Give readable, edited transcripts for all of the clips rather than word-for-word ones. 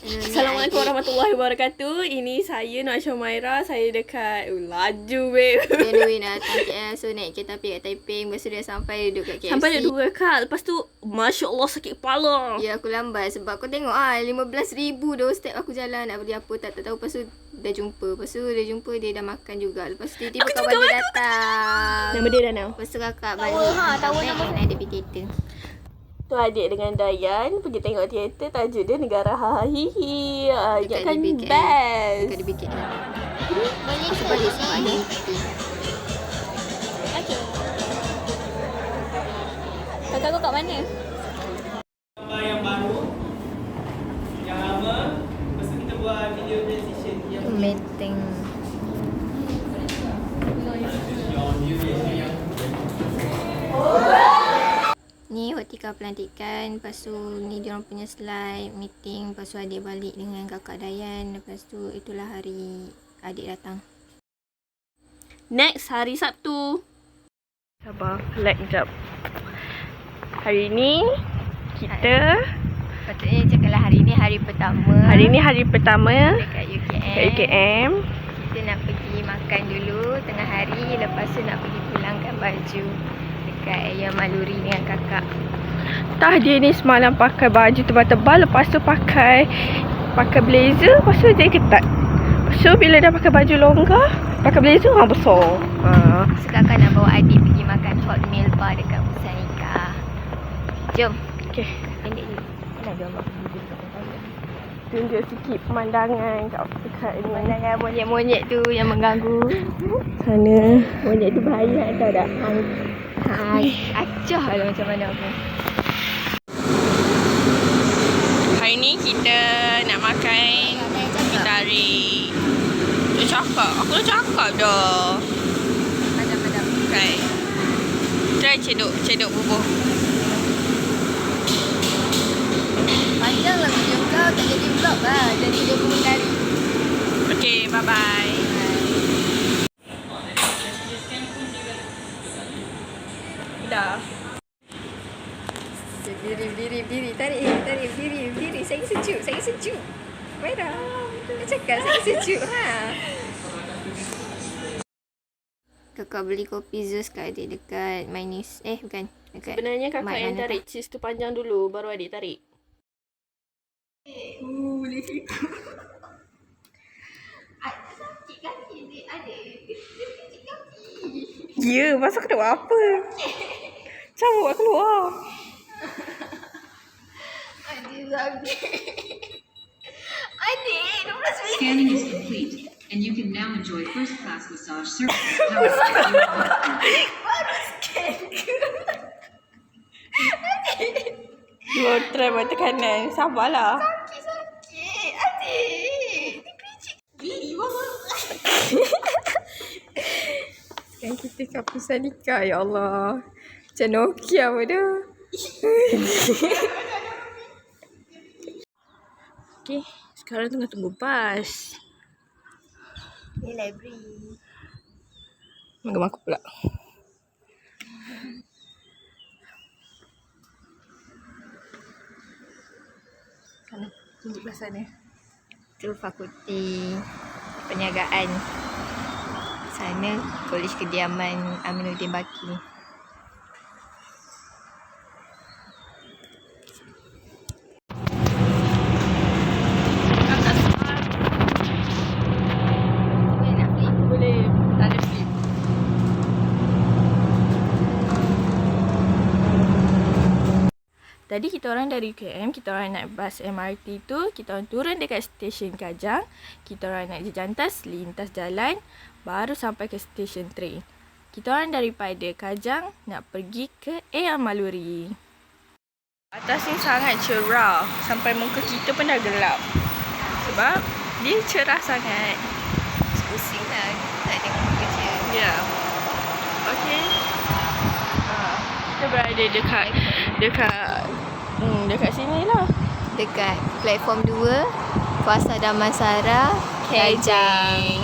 Assalamualaikum warahmatullahi wabarakatuh. Ini saya Nur Syumaira. Saya dekat laju babe. Dia duit nak datang KL. So naik kereta api kat Taiping. Lepas tu dia sampai duduk kat KFC. Sampai dia 2 kali. Lepas tu Masya Allah sakit kepala. Ya aku lambat sebab kau tengok 15,000 dah step aku jalan nak beli apa tak tahu. Lepas tu dah jumpa. Lepas tu dia jumpa dia dah makan juga. Lepas tu tiba-tiba kawan dia datang. Nama dia Dana. Lepas tu kakak balik. Tahu nama dia pergi teater. Tu adik dengan Dayan pergi tengok teater. Tajuk dia Negara Hahihi. Dekat Kan DBKL. best. Dekat DBKL. Boleh sebalik sebab ada bukti. Okay. Kakak kau kat mana? Yang baru, yang lama. Lepas tu kita buat video transition yang Meeting. Ni Hotika Pelantikan. Lepas tu ni diorang punya slide meeting. Lepas tu adik balik dengan kakak Dayan. Lepas tu itulah hari adik datang. Next hari Sabtu. Sabar, lag jap. Hari ni kita Patutnya cakaplah hari ni hari pertama. hari pertama dekat UKM. kat UKM. Kita nak pergi makan dulu tengah hari. Lepas tu nak pergi pulangkan baju dekat Ayam Maluri dengan kakak. Tah dia ni semalam pakai baju tebal-tebal. Lepas tu pakai blazer. Lepas tu dia ketat. Lepas tu bila dah pakai baju longgar, pakai blazer besar. So kakak nak bawa adik pergi makan hot meal bar dekat Musaika. Jom. Okay. Pendek je. Nak gambar video dekat toilet. Tunjuk sikit pemandangan dekat ni. Pemandangan monyet-monyet tu yang mengganggu. Sana. Monyet tu bahaya tahu tak? Acah lah macam mana pun. Hari ni kita nak makan mi tarik. Dia cakap. Aku dah cakap dah. Padam-padam. Okay. Try cedok bubuh. Panjang lah video kau. Tak jadi vlog lah. Jadi dokumentari. Okay, bye-bye. Dah. Berdiri. Tarik. Berdiri. Saya sejuk. Merah. Dia cakap saya sejuk. Kakak beli kopi Zeus kat adik dekat My News. Bukan. Dekat Sebenarnya kakak Mat yang mana tarik cheese tu panjang dulu. Baru adik tarik. Boleh ikut. Sakit kaki adik. Dia pijit kaki. Ya, masa aku nak buat apa? Cabut aku keluar. Adik, 12 minit. Scanning is complete, and you can now enjoy first-class massage services powered by Baru scan ke? Dua try buat tekanan. Sabarlah. Sakit. Adik. Dia pijit. Bili bapa. Sekarang kita kat Pusanika. Ya Allah. Macam Nokia pun dah. Okay, sekarang tengah tunggu bas. Ni library. Makan aku pula. Sana, tunjuk belah sana. Tu fakulti perniagaan. Sana kolej kediaman Aminuddin Baki. Boleh, tak ada flip. Tadi kita orang dari UKM, kita orang naik bas MRT tu, kita orang turun dekat stesen Kajang, kita orang naik jejantas, lintas jalan, baru sampai ke stesen train. Kita orang daripada Kajang nak pergi ke Ayam Maluri. Atas ni sangat cerah, sampai muka kita pun dah gelap. Sebab dia cerah sangat. Pusing lah. Tak tengok kerja. Ya. Okey. Kita berada dekat sini lah. Dekat platform 2 Puasa Damansara Kajang.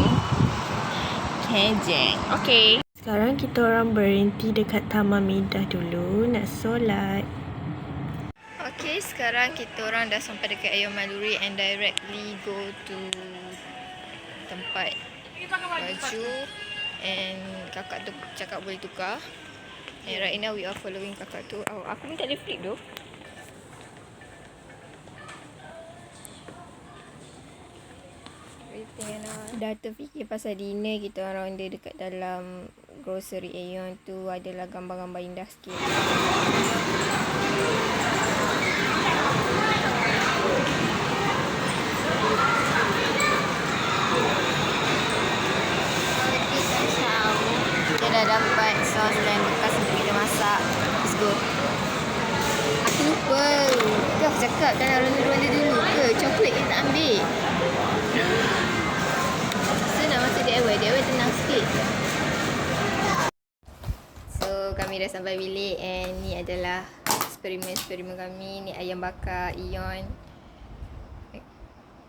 Okey. Sekarang kita orang berhenti dekat Taman Midah dulu nak solat. Okay, sekarang kita orang dah sampai dekat Ayam Maluri and directly go to tempat baju, and kakak tu cakap boleh tukar. And right now we are following kakak tu. Oh, aku pun tak boleh flip tu. Dah terfikir pasal dinner, kita orang ronda dekat dalam grocery Aeon tu, adalah gambar-gambar indah sikit. Kita dah dapat sos dan bekas untuk kita masak. Let's go. Aku lupa. Tu aku cakap kalau ronda-ronda dulu ke, coklat kita tak ambil. So nak masuk DIY tenang sikit. So kami dah sampai bilik, and ni adalah eksperimen kami. Ni ayam bakar Aeon.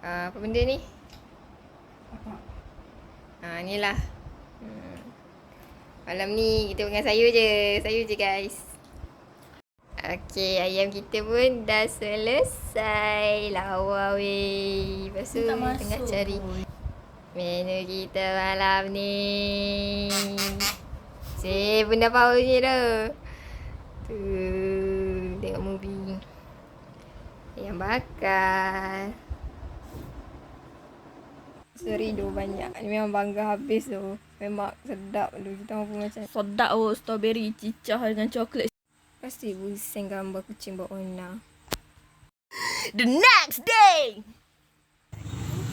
Apa benda ni? Ni lah. Malam ni kita dengan sayur je guys. Okay, ayam kita pun dah selesai. Lawa weh. Lepas tu tengah cari menu kita malam ni. Pun dah power je dah. Tu, tengok movie. Ayam bakar. Seridu banyak. Ni memang bangga habis tu. Memang sedap tu. Kita pun macam Sedap strawberry cicah dengan coklat. pasti pusing gambar kucing berwarna. The next day.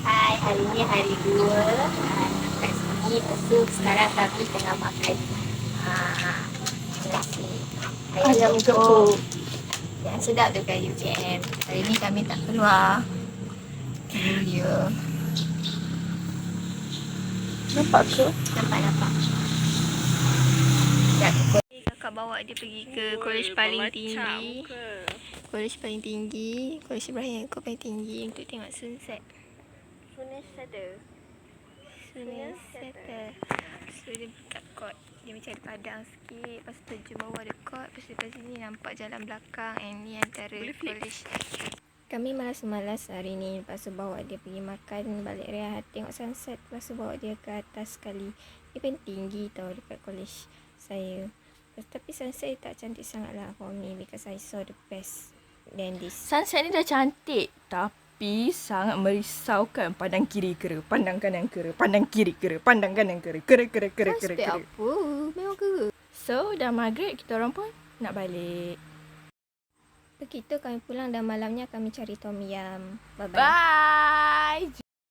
Hai, hari ni hari 2 kat sini. Lepas tu sekarang kami tengah makan nasi ayam getuk yang sedap tu kat UKM. Hari ni kami tak keluar. Ya. Nampak ke? Nampak. Kakak bawa dia pergi ke college paling tinggi. College paling tinggi. College Ibrahim Yaakob paling tinggi untuk tengok sunset. Sunset. So dia dekat court. Dia macam ada padang sikit. Lepas tu terjun bawah ada court. Lepas tu kat sini nampak jalan belakang. And ni antara college. Kami malas-malas hari ni. Lepas tu bawa dia pergi makan, balik rehat, tengok sunset. Lepas tu bawa dia ke atas sekali. Dia pun tinggi tau dekat college saya. Tapi sunset tak cantik sangat lah for me, because I saw the best than this. Sunset ni dah cantik, tapi sangat merisaukan. Pandang kiri kera, pandang kanan kera, pandang kiri kera, pandang kanan kera, kera. Sunset apa? Memang kera. So dah maghrib, kita orang pun nak balik. Begitu kami pulang dan malamnya kami cari tom yum. Bye-bye. Bye.